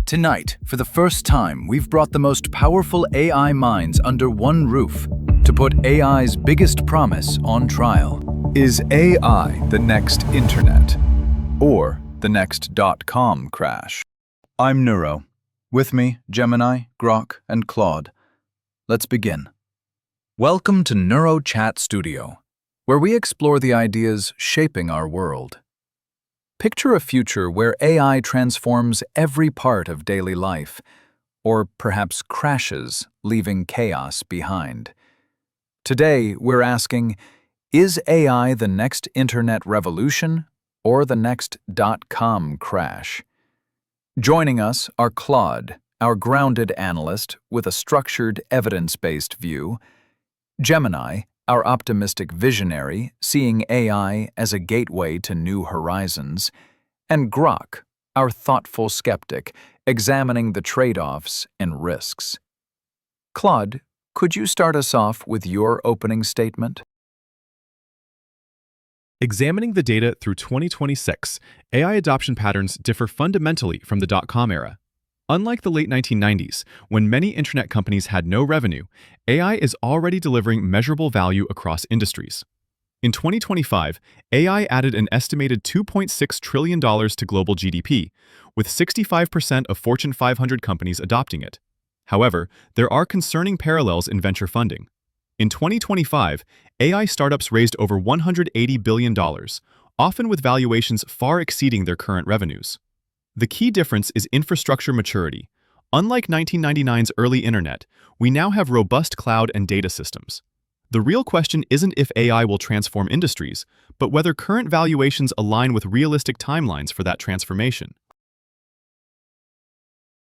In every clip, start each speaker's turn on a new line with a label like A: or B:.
A: Tonight, for the first time, we've brought the most powerful AI minds under one roof to put AI's biggest promise on trial. Is AI the next internet? Or the next .com crash? I'm Neuro. With me, Gemini, Grok, and Claude. Let's begin. Welcome to Neuro Chat Studio, where we explore the ideas shaping our world. Picture a future where AI transforms every part of daily life, or perhaps crashes, leaving chaos behind. Today, we're asking, is AI the next internet revolution or the next .com crash? Joining us are Claude, our grounded analyst with a structured, evidence-based view, Gemini, our optimistic visionary, seeing AI as a gateway to new horizons, and Grok, our thoughtful skeptic, examining the trade-offs and risks. Claude, could you start us off with your opening statement?
B: Examining the data through 2026, AI adoption patterns differ fundamentally from the dot-com era. Unlike the late 1990s, when many internet companies had no revenue, AI is already delivering measurable value across industries. In 2025, AI added an estimated $2.6 trillion to global GDP, with 65% of Fortune 500 companies adopting it. However, there are concerning parallels in venture funding. In 2025, AI startups raised over $180 billion, often with valuations far exceeding their current revenues. The key difference is infrastructure maturity. Unlike 1999's early internet, we now have robust cloud and data systems. The real question isn't if AI will transform industries, but whether current valuations align with realistic timelines for that transformation.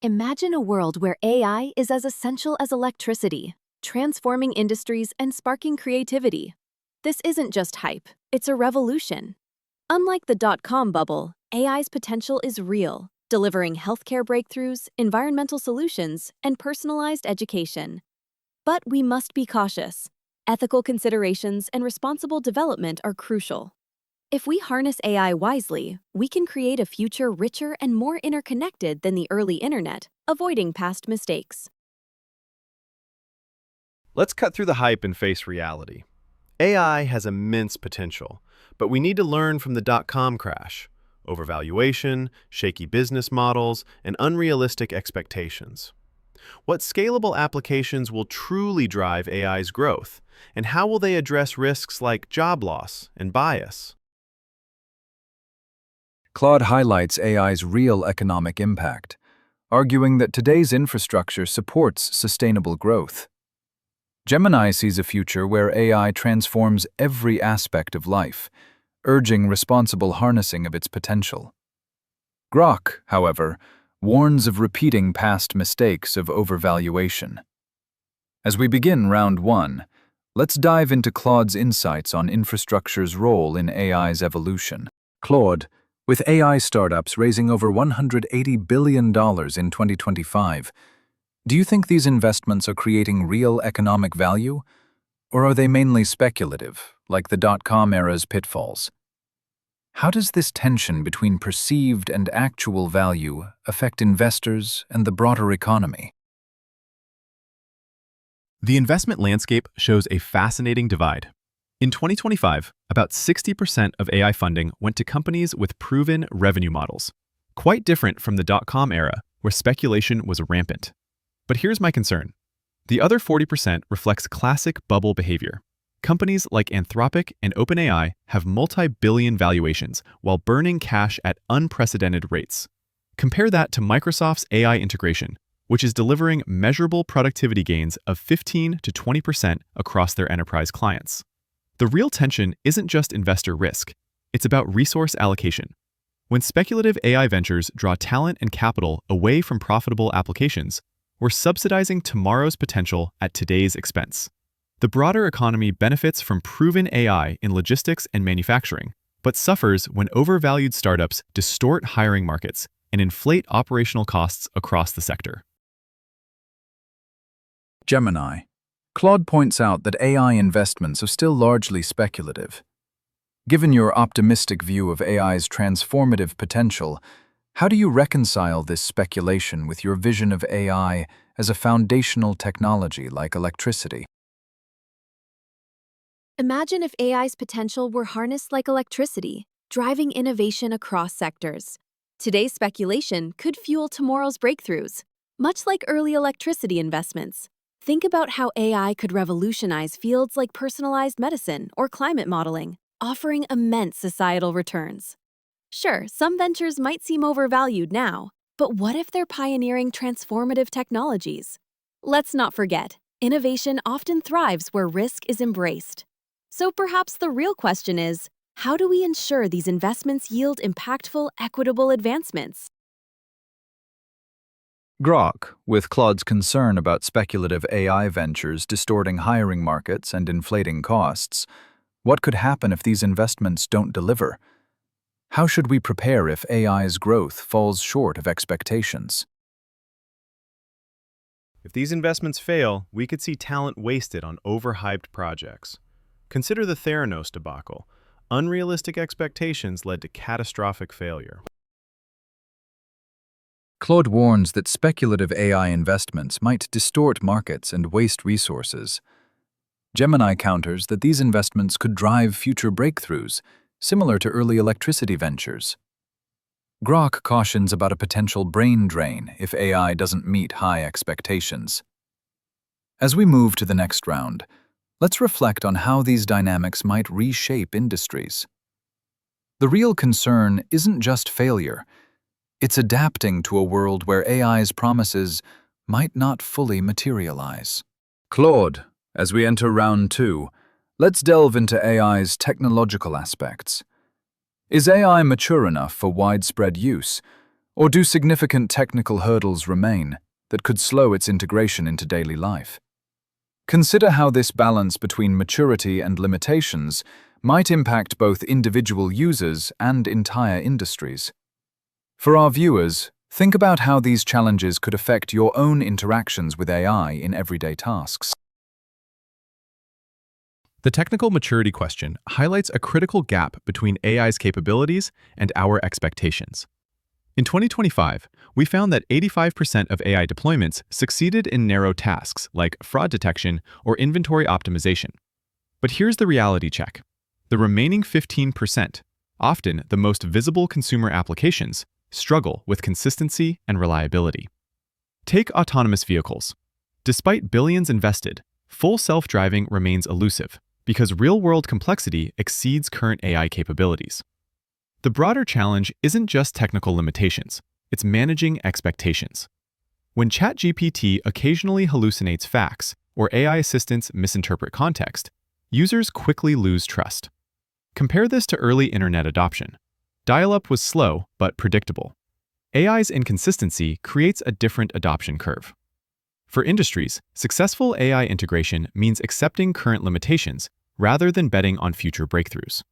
C: Imagine a world where AI is as essential as electricity, transforming industries and sparking creativity. This isn't just hype, it's a revolution. Unlike the dot-com bubble, AI's potential is real, delivering healthcare breakthroughs, environmental solutions, and personalized education. But we must be cautious. Ethical considerations and responsible development are crucial. If we harness AI wisely, we can create a future richer and more interconnected than the early internet, avoiding past mistakes.
D: Let's cut through the hype and face reality. AI has immense potential, but we need to learn from the dot-com crash. Overvaluation, shaky business models, and unrealistic expectations. What scalable applications will truly drive AI's growth, and how will they address risks like job loss and bias?
A: Claude highlights AI's real economic impact, arguing that today's infrastructure supports sustainable growth. Gemini sees a future where AI transforms every aspect of life, urging responsible harnessing of its potential. Grok, however, warns of repeating past mistakes of overvaluation. As we begin round one, let's dive into Claude's insights on infrastructure's role in AI's evolution. Claude, with AI startups raising over $180 billion in 2025, do you think these investments are creating real economic value? Or are they mainly speculative, like the dot-com era's pitfalls? How does this tension between perceived and actual value affect investors and the broader economy?
B: The investment landscape shows a fascinating divide. In 2025, about 60% of AI funding went to companies with proven revenue models, quite different from the dot-com era, where speculation was rampant. But here's my concern. The other 40% reflects classic bubble behavior. Companies like Anthropic and OpenAI have multi-billion valuations while burning cash at unprecedented rates. Compare that to Microsoft's AI integration, which is delivering measurable productivity gains of 15 to 20% across their enterprise clients. The real tension isn't just investor risk, it's about resource allocation. When speculative AI ventures draw talent and capital away from profitable applications, we're subsidizing tomorrow's potential at today's expense. The broader economy benefits from proven AI in logistics and manufacturing, but suffers when overvalued startups distort hiring markets and inflate operational costs across the sector.
A: Gemini. Claude points out that AI investments are still largely speculative. Given your optimistic view of AI's transformative potential, How do you reconcile this speculation with your vision of AI as a foundational technology like electricity?
C: Imagine if AI's potential were harnessed like electricity, driving innovation across sectors. Today's speculation could fuel tomorrow's breakthroughs. Much like early electricity investments, think about how AI could revolutionize fields like personalized medicine or climate modeling, offering immense societal returns. Sure, some ventures might seem overvalued now, but what if they're pioneering transformative technologies? Let's not forget, innovation often thrives where risk is embraced. So perhaps the real question is, how do we ensure these investments yield impactful, equitable advancements?
A: Grok, with Claude's concern about speculative AI ventures distorting hiring markets and inflating costs, what could happen if these investments don't deliver? How should we prepare if AI's growth falls short of expectations?
D: If these investments fail, we could see talent wasted on overhyped projects. Consider the Theranos debacle. Unrealistic expectations led to catastrophic failure.
A: Claude warns that speculative AI investments might distort markets and waste resources. Gemini counters that these investments could drive future breakthroughs, similar to early electricity ventures. Grok cautions about a potential brain drain if AI doesn't meet high expectations. As we move to the next round, let's reflect on how these dynamics might reshape industries. The real concern isn't just failure. It's adapting to a world where AI's promises might not fully materialize. Claude, as we enter round 2, let's delve into AI's technological aspects. Is AI mature enough for widespread use, or do significant technical hurdles remain that could slow its integration into daily life? Consider how this balance between maturity and limitations might impact both individual users and entire industries. For our viewers, think about how these challenges could affect your own interactions with AI in everyday tasks.
B: The technical maturity question highlights a critical gap between AI's capabilities and our expectations. In 2025, we found that 85% of AI deployments succeeded in narrow tasks like fraud detection or inventory optimization. But here's the reality check. The remaining 15%, often the most visible consumer applications, struggle with consistency and reliability. Take autonomous vehicles. Despite billions invested, full self-driving remains elusive because real-world complexity exceeds current AI capabilities. The broader challenge isn't just technical limitations, it's managing expectations. When ChatGPT occasionally hallucinates facts or AI assistants misinterpret context, users quickly lose trust. Compare this to early internet adoption. Dial-up was slow but predictable. AI's inconsistency creates a different adoption curve. For industries, successful AI integration means accepting current limitations rather than betting on future breakthroughs.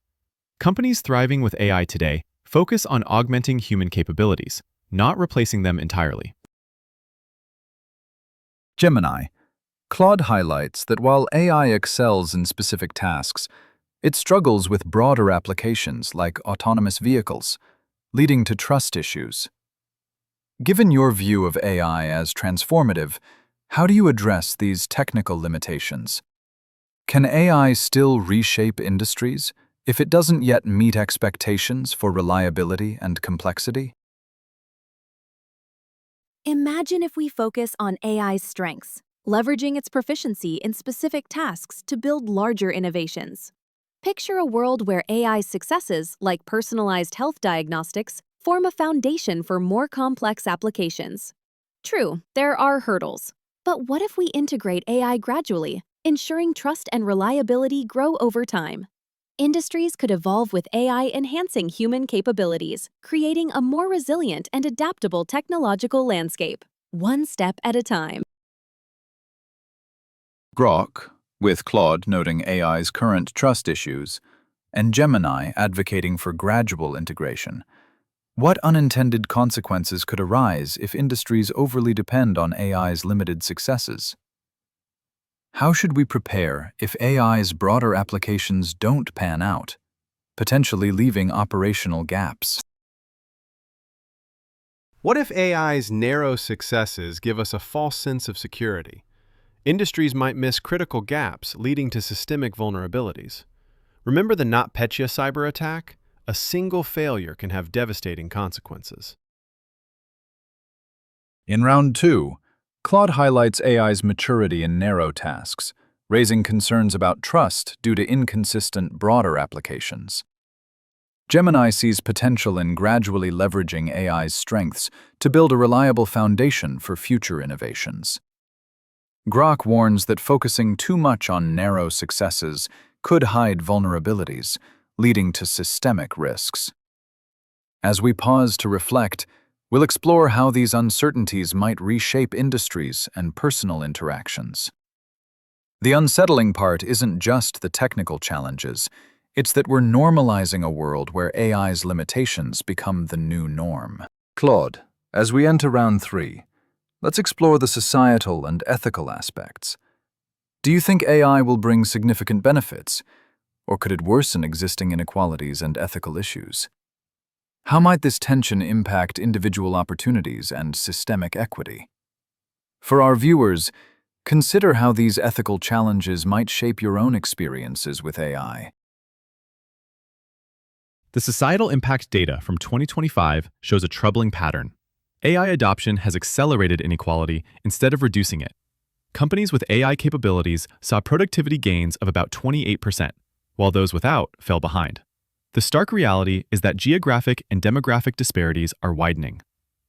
B: Companies thriving with AI today focus on augmenting human capabilities, not replacing them entirely.
A: Gemini. Claude highlights that while AI excels in specific tasks, it struggles with broader applications like autonomous vehicles, leading to trust issues. Given your view of AI as transformative, how do you address these technical limitations? Can AI still reshape industries if it doesn't yet meet expectations for reliability and complexity?
C: Imagine if we focus on AI's strengths, leveraging its proficiency in specific tasks to build larger innovations. Picture a world where AI's successes, like personalized health diagnostics, form a foundation for more complex applications. True, there are hurdles. But what if we integrate AI gradually, ensuring trust and reliability grow over time? Industries could evolve with AI enhancing human capabilities, creating a more resilient and adaptable technological landscape, one step at a time.
A: Grok, with Claude noting AI's current trust issues, and Gemini advocating for gradual integration. What unintended consequences could arise if industries overly depend on AI's limited successes? How should we prepare if AI's broader applications don't pan out, potentially leaving operational gaps?
D: What if AI's narrow successes give us a false sense of security? Industries might miss critical gaps, leading to systemic vulnerabilities. Remember the NotPetya cyber attack? A single failure can have devastating consequences.
A: In round 2, Claude highlights AI's maturity in narrow tasks, raising concerns about trust due to inconsistent, broader applications. Gemini sees potential in gradually leveraging AI's strengths to build a reliable foundation for future innovations. Grok warns that focusing too much on narrow successes could hide vulnerabilities, leading to systemic risks. As we pause to reflect, we'll explore how these uncertainties might reshape industries and personal interactions. The unsettling part isn't just the technical challenges, it's that we're normalizing a world where AI's limitations become the new norm. Claude, as we enter round 3, let's explore the societal and ethical aspects. Do you think AI will bring significant benefits, or could it worsen existing inequalities and ethical issues? How might this tension impact individual opportunities and systemic equity? For our viewers, consider how these ethical challenges might shape your own experiences with AI.
B: The societal impact data from 2025 shows a troubling pattern. AI adoption has accelerated inequality instead of reducing it. Companies with AI capabilities saw productivity gains of about 28%, while those without fell behind. The stark reality is that geographic and demographic disparities are widening.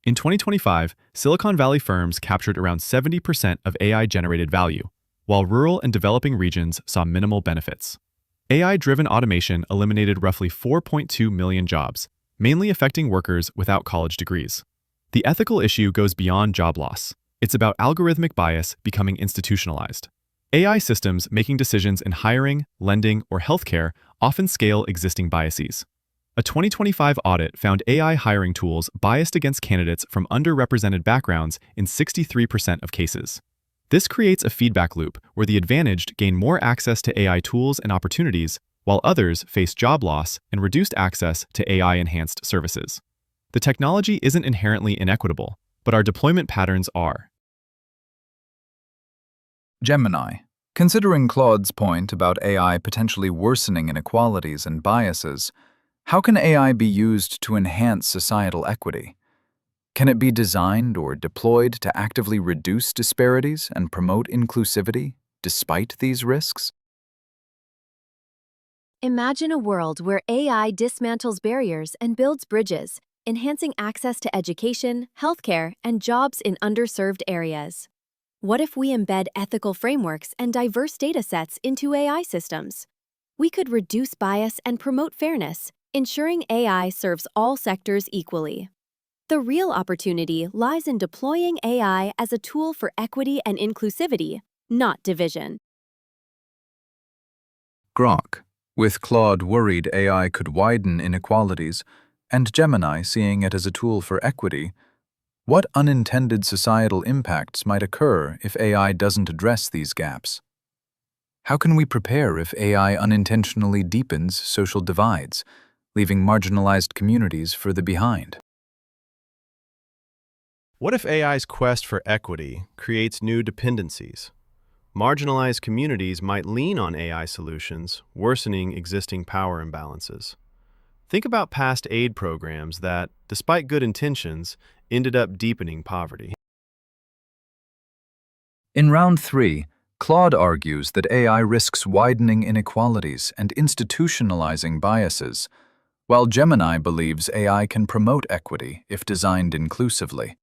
B: In 2025, Silicon Valley firms captured around 70% of AI-generated value, while rural and developing regions saw minimal benefits. AI-driven automation eliminated roughly 4.2 million jobs, mainly affecting workers without college degrees. The ethical issue goes beyond job loss. It's about algorithmic bias becoming institutionalized. AI systems making decisions in hiring, lending, or healthcare often scale existing biases. A 2025 audit found AI hiring tools biased against candidates from underrepresented backgrounds in 63% of cases. This creates a feedback loop where the advantaged gain more access to AI tools and opportunities, while others face job loss and reduced access to AI-enhanced services. The technology isn't inherently inequitable, but our deployment patterns are.
A: Gemini, considering Claude's point about AI potentially worsening inequalities and biases, how can AI be used to enhance societal equity? Can it be designed or deployed to actively reduce disparities and promote inclusivity despite these risks?
C: Imagine a world where AI dismantles barriers and builds bridges, enhancing access to education, healthcare, and jobs in underserved areas. What if we embed ethical frameworks and diverse data sets into AI systems? We could reduce bias and promote fairness, ensuring AI serves all sectors equally. The real opportunity lies in deploying AI as a tool for equity and inclusivity, not division.
A: Grok, with Claude worried AI could widen inequalities, and Gemini seeing it as a tool for equity, what unintended societal impacts might occur if AI doesn't address these gaps? How can we prepare if AI unintentionally deepens social divides, leaving marginalized communities further behind?
D: What if AI's quest for equity creates new dependencies? Marginalized communities might lean on AI solutions, worsening existing power imbalances. Think about past aid programs that, despite good intentions, ended up deepening poverty.
A: In round 3, Claude argues that AI risks widening inequalities and institutionalizing biases, while Gemini believes AI can promote equity if designed inclusively.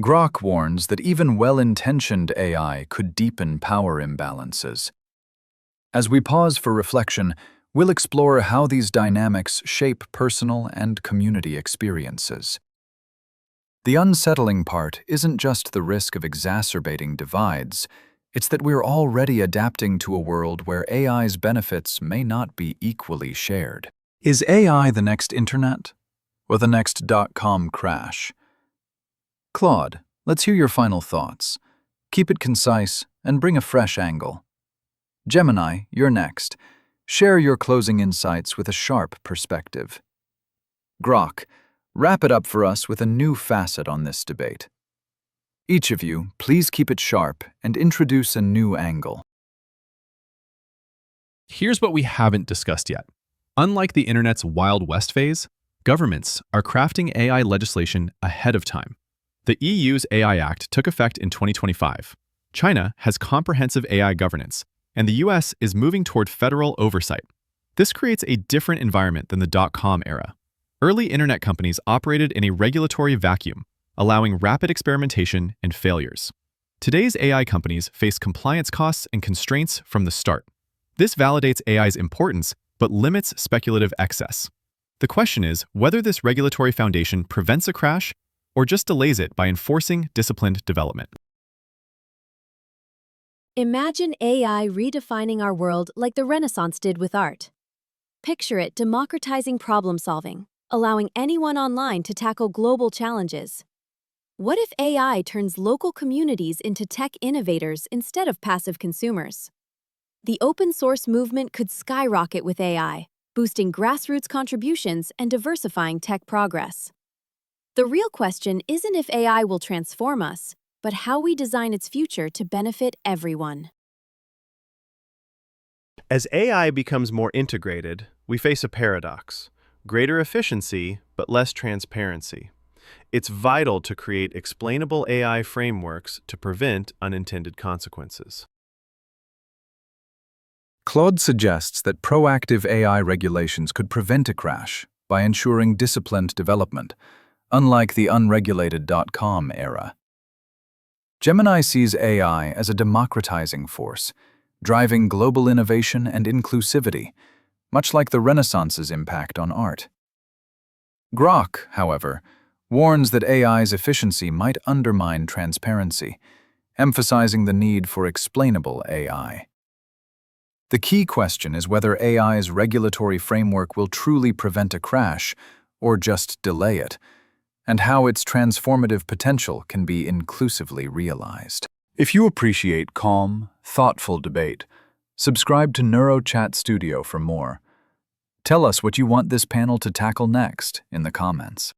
A: Grok warns that even well-intentioned AI could deepen power imbalances. As we pause for reflection, we'll explore how these dynamics shape personal and community experiences. The unsettling part isn't just the risk of exacerbating divides, it's that we're already adapting to a world where AI's benefits may not be equally shared. Is AI the next internet, or the next .com crash? Claude, let's hear your final thoughts. Keep it concise and bring a fresh angle. Gemini, you're next. Share your closing insights with a sharp perspective. Grok, wrap it up for us with a new facet on this debate. Each of you, please keep it sharp and introduce a new angle.
B: Here's what we haven't discussed yet. Unlike the internet's Wild West phase, governments are crafting AI legislation ahead of time. The EU's AI Act took effect in 2025. China has comprehensive AI governance, and the US is moving toward federal oversight. This creates a different environment than the dot-com era. Early internet companies operated in a regulatory vacuum, allowing rapid experimentation and failures. Today's AI companies face compliance costs and constraints from the start. This validates AI's importance, but limits speculative excess. The question is whether this regulatory foundation prevents a crash or just delays it by enforcing disciplined development.
C: Imagine AI redefining our world like the Renaissance did with art. Picture it democratizing problem-solving, allowing anyone online to tackle global challenges. What if AI turns local communities into tech innovators instead of passive consumers? The open-source movement could skyrocket with AI, boosting grassroots contributions and diversifying tech progress. The real question isn't if AI will transform us, but how we design its future to benefit everyone.
D: As AI becomes more integrated, we face a paradox: greater efficiency, but less transparency. It's vital to create explainable AI frameworks to prevent unintended consequences.
A: Claude suggests that proactive AI regulations could prevent a crash by ensuring disciplined development, unlike the unregulated dot-com era. Gemini sees AI as a democratizing force, driving global innovation and inclusivity, much like the Renaissance's impact on art. Grok, however, warns that AI's efficiency might undermine transparency, emphasizing the need for explainable AI. The key question is whether AI's regulatory framework will truly prevent a crash or just delay it, and how its transformative potential can be inclusively realized. If you appreciate calm, thoughtful debate, subscribe to NeuroChat Studio for more. Tell us what you want this panel to tackle next in the comments.